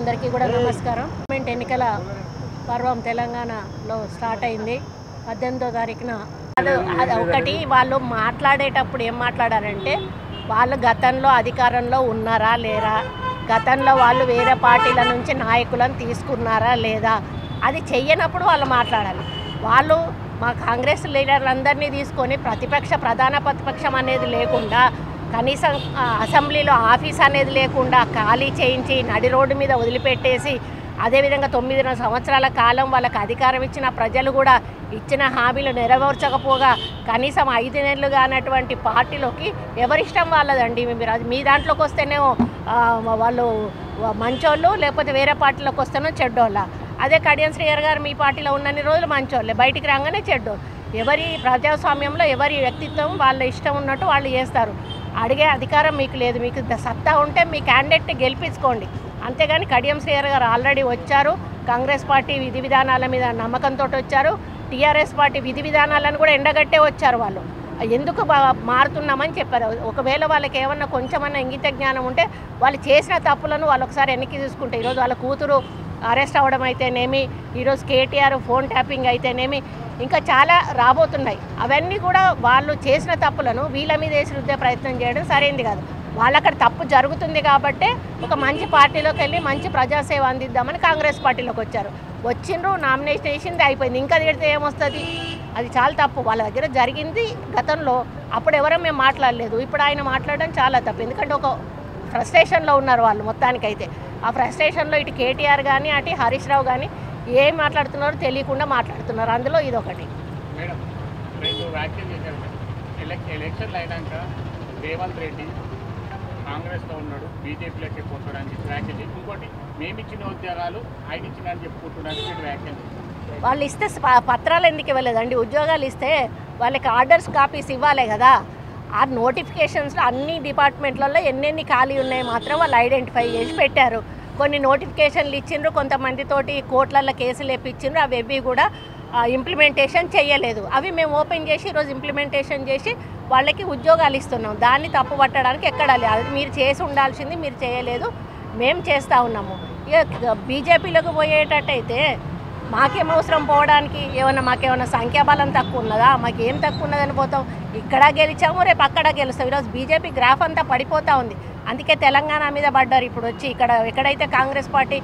మిత్రులందరికీ కూడా నమస్కారం. ఎన్నికల పర్వం తెలంగాణలో స్టార్ట్ అయింది 18వ తారీఖున. అది ఒకటి వాళ్ళు మాట్లాడేటప్పుడు ఏం మాట్లాడారంటే వాళ్ళు గతంలో అధికారంలో ఉన్నారా లేరా, గతంలో వాళ్ళు వేరే పార్టీల నుంచి నాయకులను తీసుకున్నారా లేదా, అది చెయ్యనప్పుడు వాళ్ళు మాట్లాడాలి. వాళ్ళు మా కాంగ్రెస్ లీడర్లందరినీ తీసుకొని ప్రధాన ప్రతిపక్షం అనేది లేకుండా, కనీసం అసెంబ్లీలో ఆఫీస్ అనేది లేకుండా ఖాళీ చేయించి నడి రోడ్డు మీద వదిలిపెట్టేసి, అదేవిధంగా 9 సంవత్సరాల కాలం వాళ్ళకి అధికారం ఇచ్చిన ప్రజలు కూడా ఇచ్చిన హామీలు నెరవేర్చకపోగా కనీసం 5 నెలలు కానటువంటి పార్టీలోకి ఎవరిష్టం వాళ్ళదండి. మీ దాంట్లోకి వస్తేనే వాళ్ళు మంచోళ్ళు, లేకపోతే వేరే పార్టీలోకి వస్తేనే చెడ్డోళ్ళ. అదే కడియం శ్రీహరి గారు మీ పార్టీలో ఉన్నన్ని రోజులు మంచోళ్ళే, బయటికి రాగానే చెడ్డోళ్ళు. ఎవరి ప్రజాస్వామ్యంలో ఎవరి వ్యక్తిత్వం వాళ్ళ ఇష్టం ఉన్నట్టు వాళ్ళు చేస్తారు. అడిగే అధికారం మీకు లేదు. మీకు సత్తా ఉంటే మీ క్యాండిడేట్ని గెలిపించుకోండి, అంతేగాని కడియం శ్రీహరి గారు ఆల్రెడీ వచ్చారు. కాంగ్రెస్ పార్టీ విధి విధానాల మీద నమ్మకంతో వచ్చారు. టీఆర్ఎస్ పార్టీ విధి విధానాలను కూడా ఎండగట్టే వచ్చారు. వాళ్ళు ఎందుకు మారుతున్నామని చెప్పారు. ఒకవేళ వాళ్ళకి ఏమన్నా కొంచెమన్నా ఇంగిత జ్ఞానం ఉంటే వాళ్ళు చేసిన తప్పులను వాళ్ళు ఒకసారి వెనక్కి తీసుకుంటే, ఈరోజు వాళ్ళ కూతురు అరెస్ట్ అవ్వడం అయితేనేమి, ఈరోజు కేటీఆర్ ఫోన్ ట్యాపింగ్ అయితేనేమి, ఇంకా చాలా రాబోతున్నాయి. అవన్నీ కూడా వాళ్ళు చేసిన తప్పులను వీళ్ళ మీద వేసి రుద్దే ప్రయత్నం చేయడం సరైంది కాదు. వాళ్ళు అక్కడ తప్పు జరుగుతుంది కాబట్టి ఒక మంచి పార్టీలోకి వెళ్ళి మంచి ప్రజాసేవ అందిద్దామని కాంగ్రెస్ పార్టీలోకి వచ్చారు. వచ్చిండ్రు, నామినేషన్ వేసింది, అయిపోయింది. ఇంకా తిడితే ఏమొస్తుంది? అది చాలా తప్పు. వాళ్ళ దగ్గర జరిగింది గతంలో, అప్పుడు ఎవరో మేము మాట్లాడలేదు. ఇప్పుడు ఆయన మాట్లాడడం చాలా తప్పు. ఎందుకంటే ఒక ఫ్రస్ట్రేషన్లో ఉన్నారు వాళ్ళు మొత్తానికైతే. ఆ ఫ్రస్ట్రేషన్లో ఇటు కేటీఆర్ కానీ అటు హరీష్ రావు కానీ ఏం మాట్లాడుతున్నారో తెలియకుండా మాట్లాడుతున్నారు. అందులో ఇదొకటి. ఎలక్షన్లు అయినాక రేవంత్ రెడ్డి కాంగ్రెస్లో ఉన్నాడు, బీజేపీలోకి పోతాడని చెప్పి వ్యాఖ్యలు. ఇంకోటి మేము ఇచ్చిన ఉద్యోగాలు ఆయన ఇచ్చిన అని చెప్పుకుంటున్నారు వ్యాఖ్యలు. వాళ్ళు ఇస్తే పత్రాలు ఎందుకు ఇవ్వలేదండి? ఉద్యోగాలు ఇస్తే వాళ్ళకి ఆర్డర్స్ కాపీస్ ఇవ్వాలి కదా. ఆ నోటిఫికేషన్స్లో అన్ని డిపార్ట్మెంట్లలో ఎన్నెన్ని ఖాళీ ఉన్నాయి మాత్రం వాళ్ళు ఐడెంటిఫై చేసి పెట్టారు. కొన్ని నోటిఫికేషన్లు ఇచ్చిండ్రు, కొంతమందితోటి కోర్టులలో కేసులు వేపించిండ్రు. అవి కూడా ఇంప్లిమెంటేషన్ చేయలేదు. అవి మేము ఓపెన్ చేసి ఈరోజు ఇంప్లిమెంటేషన్ చేసి వాళ్ళకి ఉద్యోగాలు ఇస్తున్నాం. దాన్ని తప్పు పట్టడానికి ఎక్కడ లేదు. మీరు చేసి ఉండాల్సింది మీరు చేయలేదు, మేము చేస్తూ ఉన్నాము. ఇక బీజేపీలోకి పోయేటట్టయితే మాకేం అవసరం పోవడానికి? మాకేమన్నా సంఖ్యాబలం తక్కువ ఉన్నదా? మాకేం తక్కువ ఉన్నదని పోతాం. ఇక్కడ గెలిచాము, రేపు అక్కడ గెలుస్తాం. ఈరోజు బీజేపీ గ్రాఫ్ అంతా పడిపోతూ ఉంది. అందుకే తెలంగాణ మీద పడ్డారు. ఇప్పుడు వచ్చి ఇక్కడ ఎక్కడైతే కాంగ్రెస్ పార్టీ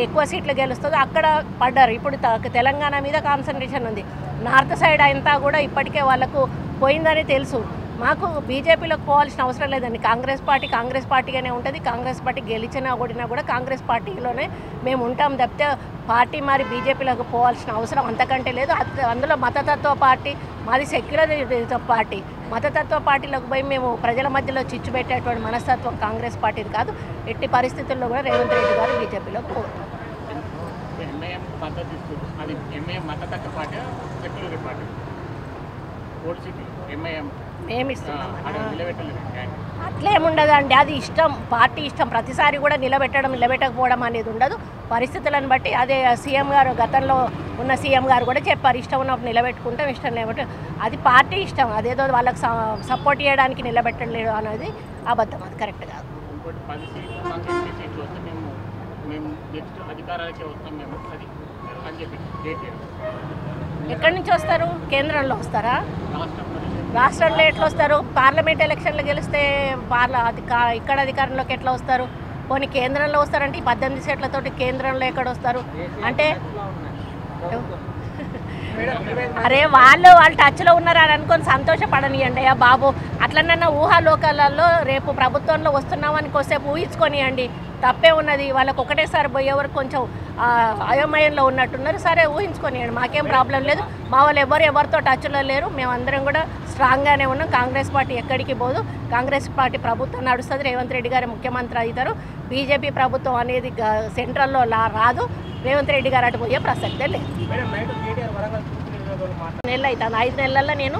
ఎక్కువ సీట్లు గెలుస్తుందో అక్కడ పడ్డారు. ఇప్పుడు తెలంగాణ మీద కాన్సన్ట్రేషన్ ఉంది. నార్త్ సైడ్ అంతా కూడా ఇప్పటికే వాళ్ళకు పోయిందని తెలుసు. మాకు బీజేపీలోకి పోవాల్సిన అవసరం లేదండి. కాంగ్రెస్ పార్టీగానే ఉంటుంది. కాంగ్రెస్ పార్టీ గెలిచినా ఓడినా కూడా కాంగ్రెస్ పార్టీలోనే మేము ఉంటాం తప్పితే పార్టీ మరి బీజేపీలోకి పోవాల్సిన అవసరం అంతకంటే లేదు. అందులో మతతత్వ పార్టీ, మాది సెక్యులర్ పార్టీ. మతతత్వ పార్టీలోకి పోయి మేము ప్రజల మధ్యలో చిచ్చు పెట్టేటువంటి మనస్తత్వం కాంగ్రెస్ పార్టీది కాదు. ఎట్టి పరిస్థితుల్లో కూడా రేవంత్ రెడ్డి గారు బీజేపీలోకి పోతారు. మేము ఇస్తున్నాం, అట్లేముండదండి. అది ఇష్టం, పార్టీ ఇష్టం. ప్రతిసారి కూడా నిలబెట్టకపోవడం అనేది ఉండదు. పరిస్థితులను బట్టి అదే సీఎం గారు, గతంలో ఉన్న సీఎం గారు కూడా చెప్పారు, ఇష్టం ఉన్నప్పుడు నిలబెట్టుకుంటాం, ఇష్టం లేకపోతే అది పార్టీ ఇష్టం. అదేదో వాళ్ళకి సపోర్ట్ చేయడానికి నిలబెట్టలేదు అనేది అబద్ధం, అది కరెక్ట్ కాదు. ఎక్కడి నుంచి వస్తారు? కేంద్రంలో వస్తారా? రాష్ట్రంలో ఎట్లా వస్తారు? పార్లమెంట్ ఎలక్షన్లు గెలిస్తే ఇక్కడ అధికారంలోకి ఎట్లా వస్తారు? పోనీ కేంద్రంలో వస్తారంటే ఈ 18 సీట్లతోటి కేంద్రంలో ఎక్కడ వస్తారు? అంటే అరే వాళ్ళు టచ్లో ఉన్నారని అనుకొని సంతోషపడనియండి అయ్యా బాబు. అట్లనన్నా ఊహాలోకాలలో రేపు ప్రభుత్వంలో వస్తున్నామని కొద్దిసేపు ఊహించుకొనియండి, తప్పే ఉన్నది. వాళ్ళకి ఒకటేసారి పోయే వరకు కొంచెం అయోమయంలో ఉన్నట్టున్నారు. సరే ఊహించుకొనియండి, మాకేం ప్రాబ్లం లేదు. మా వాళ్ళు ఎవరితో టచ్లో లేరు. మేమందరం కూడా స్ట్రాంగ్గానే ఉన్నాం. కాంగ్రెస్ పార్టీ ఎక్కడికి పోదు. కాంగ్రెస్ పార్టీ ప్రభుత్వం నడుస్తుంది. రేవంత్ రెడ్డి గారు ముఖ్యమంత్రి అవుతారు. బీజేపీ ప్రభుత్వం అనేది సెంట్రల్లో రాదు. రేవంత్ రెడ్డి గారు అటు పోయే ప్రసక్తే లేదు. నెలలు అవుతుంది. 5 నెలల్లో నేను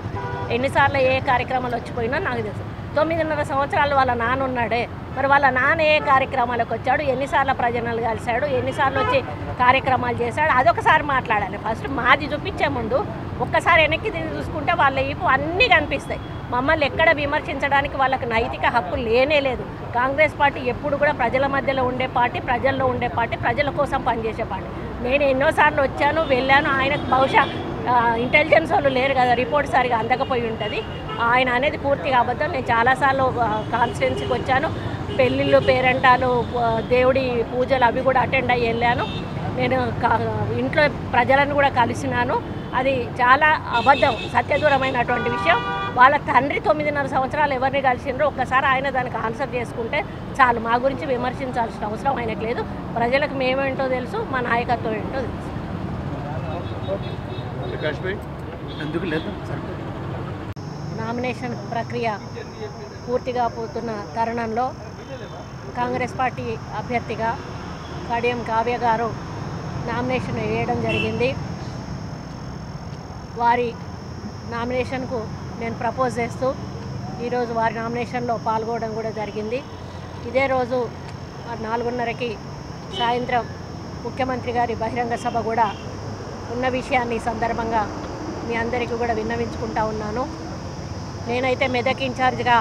ఎన్నిసార్లు ఏ కార్యక్రమాలు వచ్చిపోయినా నాకు తెలుసు. 9.5 సంవత్సరాలు వాళ్ళ నాన్న ఉన్నాడే, మరి వాళ్ళ నాన్న ఏ కార్యక్రమాలకు వచ్చాడు, ఎన్నిసార్లు ప్రజలను కలిశాడు, ఎన్నిసార్లు వచ్చి కార్యక్రమాలు చేశాడు, అదొకసారి మాట్లాడాలి. ఫస్ట్ మాది చూపించే ముందు ఒక్కసారి వెనక్కి తిరిగి చూసుకుంటే వాళ్ళ వైపు అన్నీ కనిపిస్తాయి. మమ్మల్ని ఎక్కడ విమర్శించడానికి వాళ్ళకి నైతిక హక్కు లేనే లేదు. కాంగ్రెస్ పార్టీ ఎప్పుడు కూడా ప్రజల మధ్యలో ఉండే పార్టీ, ప్రజల్లో ఉండే పార్టీ, ప్రజల కోసం పనిచేసే పార్టీ. నేను ఎన్నోసార్లు వచ్చాను, వెళ్ళాను. ఆయనకు బహుశా ఇంటెలిజెన్స్ వాళ్ళు లేరు కదా, రిపోర్ట్ సరిగా అందకపోయి ఉంటుంది. ఆయన అనేది పూర్తిగా అబద్ధం. నేను చాలాసార్లు కాన్స్టిట్యున్సీకి వచ్చాను, పెళ్ళిళ్ళు, పేరంటాలు, దేవుడి పూజలు అవి కూడా అటెండ్ అయ్యి వెళ్ళాను. నేను ఇంట్లో ప్రజలను కూడా కలిసినాను. అది చాలా అబద్ధం, సత్యదూరమైనటువంటి విషయం. వాళ్ళ తండ్రి 9.5 సంవత్సరాలు ఎవరిని కలిసిండ్రో ఒక్కసారి ఆయన దానికి ఆన్సర్ చేసుకుంటే చాలు. మా గురించి విమర్శించాల్సిన అవసరం ఆయనకు లేదు. ప్రజలకు మేమేంటో తెలుసు, మా నాయకత్వం ఏంటో తెలుసు. నామినేషన్ ప్రక్రియ పూర్తిగా పోతున్న తరుణంలో కాంగ్రెస్ పార్టీ అభ్యర్థిగా కడియం కావ్య గారు నామినేషన్ వేయడం జరిగింది. వారి నామినేషన్కు నేను ప్రపోజ్ చేస్తూ ఈరోజు వారి నామినేషన్లో పాల్గొనడం కూడా జరిగింది. ఇదే రోజు 4:30కి సాయంత్రం ముఖ్యమంత్రి గారి బహిరంగ సభ కూడా ఉన్న విషయాన్ని సందర్భంగా మీ అందరికీ కూడా విన్నవించుకుంటా ఉన్నాను. నేనైతే మెదక్ ఇన్ఛార్జ్గా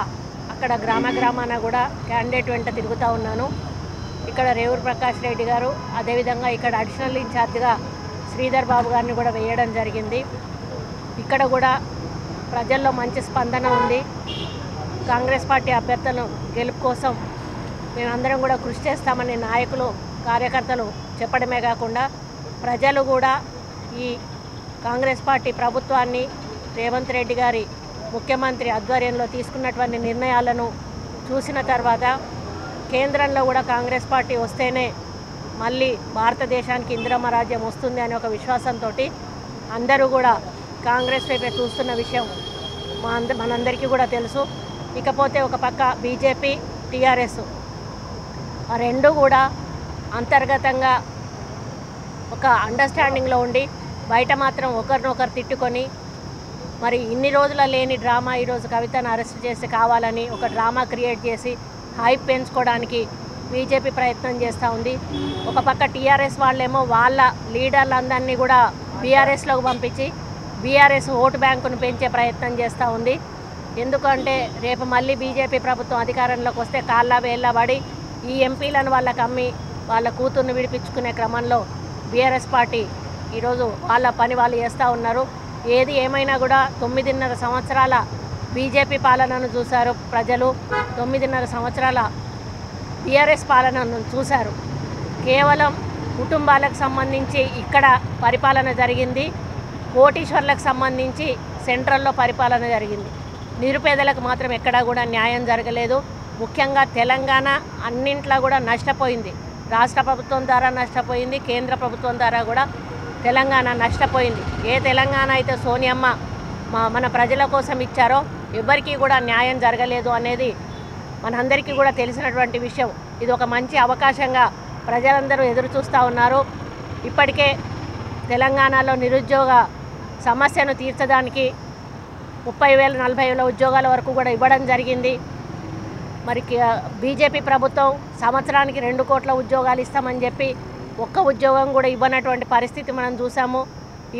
అక్కడ గ్రామాన కూడా క్యాండిడేట్ వెంట తిరుగుతూ ఉన్నాను. ఇక్కడ రేవూరు ప్రకాష్ రెడ్డి గారు, అదేవిధంగా ఇక్కడ అడిషనల్ ఇన్ఛార్జ్గా శ్రీధర్ బాబు గారిని కూడా వేయడం జరిగింది. ఇక్కడ కూడా ప్రజల్లో మంచి స్పందన ఉంది. కాంగ్రెస్ పార్టీ అభ్యర్థులను గెలుపు కోసం మేమందరం కూడా కృషి చేస్తామని నాయకులు, కార్యకర్తలు చెప్పడమే కాకుండా ప్రజలు కూడా ఈ కాంగ్రెస్ పార్టీ ప్రభుత్వాన్ని, రేవంత్ రెడ్డి గారి ముఖ్యమంత్రి ఆధ్వర్యంలో తీసుకున్నటువంటి నిర్ణయాలను చూసిన తర్వాత కేంద్రంలో కూడా కాంగ్రెస్ పార్టీ వస్తేనే మళ్ళీ భారతదేశానికి ఇందిరమ్మ రాజ్యం వస్తుంది అనే ఒక విశ్వాసంతో అందరూ కూడా కాంగ్రెస్ వైపే చూస్తున్న విషయం మనందరికీ కూడా తెలుసు. ఇకపోతే ఒక పక్క బీజేపీ, టీఆర్ఎస్ ఆ రెండు కూడా అంతర్గతంగా ఒక అండర్స్టాండింగ్లో ఉండి బయట మాత్రం ఒకరినొకరు తిట్టుకొని, మరి ఇన్ని రోజుల లేని డ్రామా ఈరోజు కవితను అరెస్ట్ చేసి కావాలని ఒక డ్రామా క్రియేట్ చేసి హైప్ పెంచుకోవడానికి బీజేపీ ప్రయత్నం చేస్తూ ఉంది. ఒక పక్క టీఆర్ఎస్ వాళ్ళేమో వాళ్ళ లీడర్లందరినీ కూడా బీఆర్ఎస్లోకి పంపించి బీఆర్ఎస్ ఓటు బ్యాంకును పెంచే ప్రయత్నం చేస్తూ ఉంది. ఎందుకంటే రేపు మళ్ళీ బీజేపీ ప్రభుత్వం అధికారంలోకి వస్తే కాళ్ళ వేళ్ళ పడి ఈ ఎంపీలను వాళ్ళకి అమ్మి వాళ్ళ కూతుర్ని విడిపించుకునే క్రమంలో బీఆర్ఎస్ పార్టీ ఈరోజు వాళ్ళ పని వాళ్ళు చేస్తూ ఉన్నారు. ఏది ఏమైనా కూడా 9.5 సంవత్సరాల బీజేపీ పాలనను చూశారు ప్రజలు, 9.5 సంవత్సరాల బీఆర్ఎస్ పాలనను చూశారు. కేవలం కుటుంబాలకు సంబంధించి ఇక్కడ పరిపాలన జరిగింది, కోటీశ్వర్లకు సంబంధించి సెంట్రల్లో పరిపాలన జరిగింది. నిరుపేదలకు మాత్రం ఎక్కడా కూడా న్యాయం జరగలేదు. ముఖ్యంగా తెలంగాణ అన్నింట్లో కూడా నష్టపోయింది. రాష్ట్ర ప్రభుత్వం ద్వారా నష్టపోయింది, కేంద్ర ప్రభుత్వం ద్వారా కూడా తెలంగాణ నష్టపోయింది. ఏ తెలంగాణ అయితే సోనియమ్మ మన ప్రజల కోసం ఇచ్చారో ఎవరికీ కూడా న్యాయం జరగలేదు అనేది మనందరికీ కూడా తెలిసినటువంటి విషయం. ఇది ఒక మంచి అవకాశంగా ప్రజలందరూ ఎదురు చూస్తూ ఉన్నారు. ఇప్పటికే తెలంగాణలో నిరుద్యోగ సమస్యను తీర్చడానికి 30,000 40,000 ఉద్యోగాల వరకు కూడా ఇవ్వడం జరిగింది. మరి బీజేపీ ప్రభుత్వం సంవత్సరానికి 2 కోట్ల ఉద్యోగాలు ఇస్తామని చెప్పి ఒక్క ఉద్యోగం కూడా ఇవ్వనటువంటి పరిస్థితి మనం చూసాము.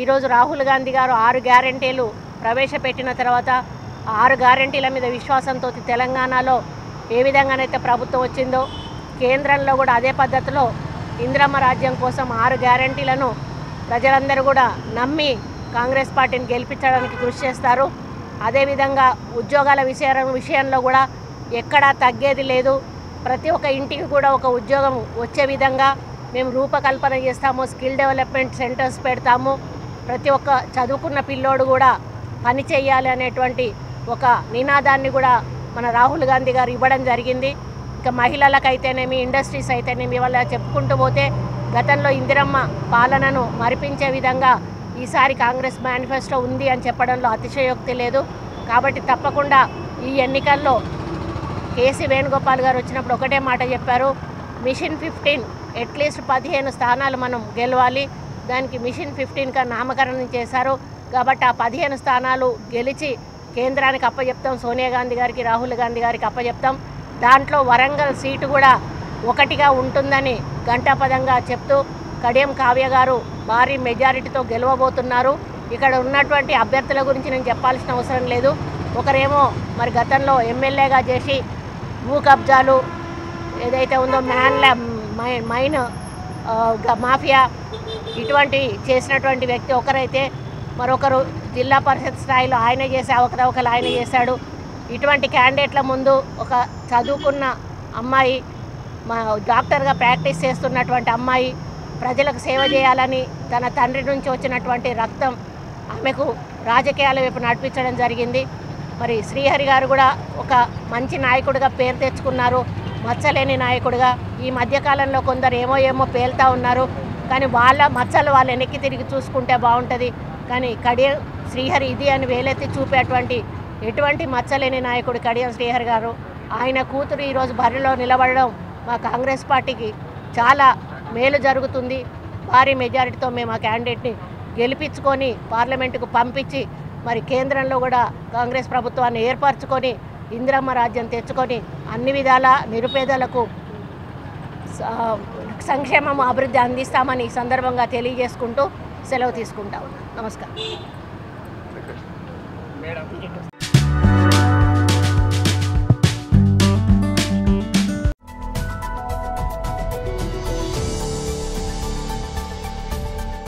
ఈరోజు రాహుల్ గాంధీ గారు 6 గ్యారెంటీలు ప్రవేశపెట్టిన తర్వాత 6 గ్యారెంటీల మీద విశ్వాసంతో తెలంగాణలో ఏ విధంగానైతే ప్రభుత్వం వచ్చిందో కేంద్రంలో కూడా అదే పద్ధతిలో ఇందిరమ్మ రాజ్యం కోసం 6 గ్యారెంటీలను ప్రజలందరూ కూడా నమ్మి కాంగ్రెస్ పార్టీని గెలిపించడానికి కృషి చేస్తారు. అదేవిధంగా ఉద్యోగాల విషయంలో కూడా ఎక్కడా తగ్గేది లేదు. ప్రతి ఒక్క ఇంటికి కూడా ఒక ఉద్యోగం వచ్చే విధంగా మేము రూపకల్పన చేస్తాము. స్కిల్ డెవలప్మెంట్ సెంటర్స్ పెడతాము. ప్రతి ఒక్క చదువుకున్న పిల్లోడు కూడా పని చేయాలి అనేటువంటి ఒక నినాదాన్ని కూడా మన రాహుల్ గాంధీ గారు ఇవ్వడం జరిగింది. ఇక మహిళలకైతేనేమి, ఇండస్ట్రీస్ అయితేనేమి, వాళ్ళ చెప్పుకుంటూ పోతే గతంలో ఇందిరమ్మ పాలనను మరిపించే విధంగా ఈసారి కాంగ్రెస్ మేనిఫెస్టో ఉంది అని చెప్పడంలో అతిశయోక్తి లేదు. కాబట్టి తప్పకుండా ఈ ఎన్నికల్లో కేసీ వేణుగోపాల్ గారు వచ్చినప్పుడు ఒకటే మాట చెప్పారు, మిషన్ 15 అట్లీస్ట్ 15 స్థానాలు మనం గెలవాలి. దానికి మిషన్ 15గా నామకరణం చేశారు. కాబట్టి ఆ 15 స్థానాలు గెలిచి కేంద్రానికి అప్పచెప్తాం, సోనియా గాంధీ గారికి, రాహుల్ గాంధీ గారికి అప్పచెప్తాం. దాంట్లో వరంగల్ సీటు కూడా ఒకటిగా ఉంటుందని ఘంటాపదంగా చెప్తూ కడియం కావ్య గారు భారీ మెజారిటీతో గెలవబోతున్నారు. ఇక్కడ ఉన్నటువంటి అభ్యర్థుల గురించి నేను చెప్పాల్సిన అవసరం లేదు. ఒకరేమో మరి గతంలో ఎమ్మెల్యేగా చేసి భూ కబ్జాలు ఏదైతే ఉందో మైన్ మాఫియా ఇటువంటి చేసినటువంటి వ్యక్తి ఒకరైతే, మరొకరు జిల్లా పరిషత్ స్థాయిలో ఆయన చేసే అవకతవకలు ఆయన చేశాడు. ఇటువంటి క్యాండిడేట్ల ముందు ఒక చదువుకున్న అమ్మాయి, డాక్టర్గా ప్రాక్టీస్ చేస్తున్నటువంటి అమ్మాయి, ప్రజలకు సేవ చేయాలని తన తండ్రి నుంచి వచ్చినటువంటి రక్తం ఆమెకు రాజకీయాల వైపు నడిపించడం జరిగింది. మరి శ్రీహరి గారు కూడా ఒక మంచి నాయకుడిగా పేరు తెచ్చుకున్నారు, మచ్చలేని నాయకుడిగా. ఈ మధ్యకాలంలో కొందరు ఏమో పేలుతూ ఉన్నారు, కానీ వాళ్ళ మచ్చలు వాళ్ళు వెనక్కి తిరిగి చూసుకుంటే బాగుంటుంది. కానీ కడియం శ్రీహరి ఇది అని వేలెత్తి చూపేటువంటి ఎటువంటి మచ్చలేని నాయకుడు కడియం శ్రీహరి గారు. ఆయన కూతురు ఈరోజు బరిలో నిలబడడం మా కాంగ్రెస్ పార్టీకి చాలా మేలు జరుగుతుంది. భారీ మెజారిటీతో మేము ఆ క్యాండిడేట్ని గెలిపించుకొని పార్లమెంటుకు పంపించి మరి కేంద్రంలో కూడా కాంగ్రెస్ ప్రభుత్వాన్ని ఏర్పరచుకొని ఇందిరమ్మ రాజ్యం తెచ్చుకొని అన్ని విధాల నిరుపేదలకు సంక్షేమం అభివృద్ధి అందిస్తామని ఈ సందర్భంగా తెలియజేసుకుంటూ సెలవు తీసుకుంటాం. నమస్కారం.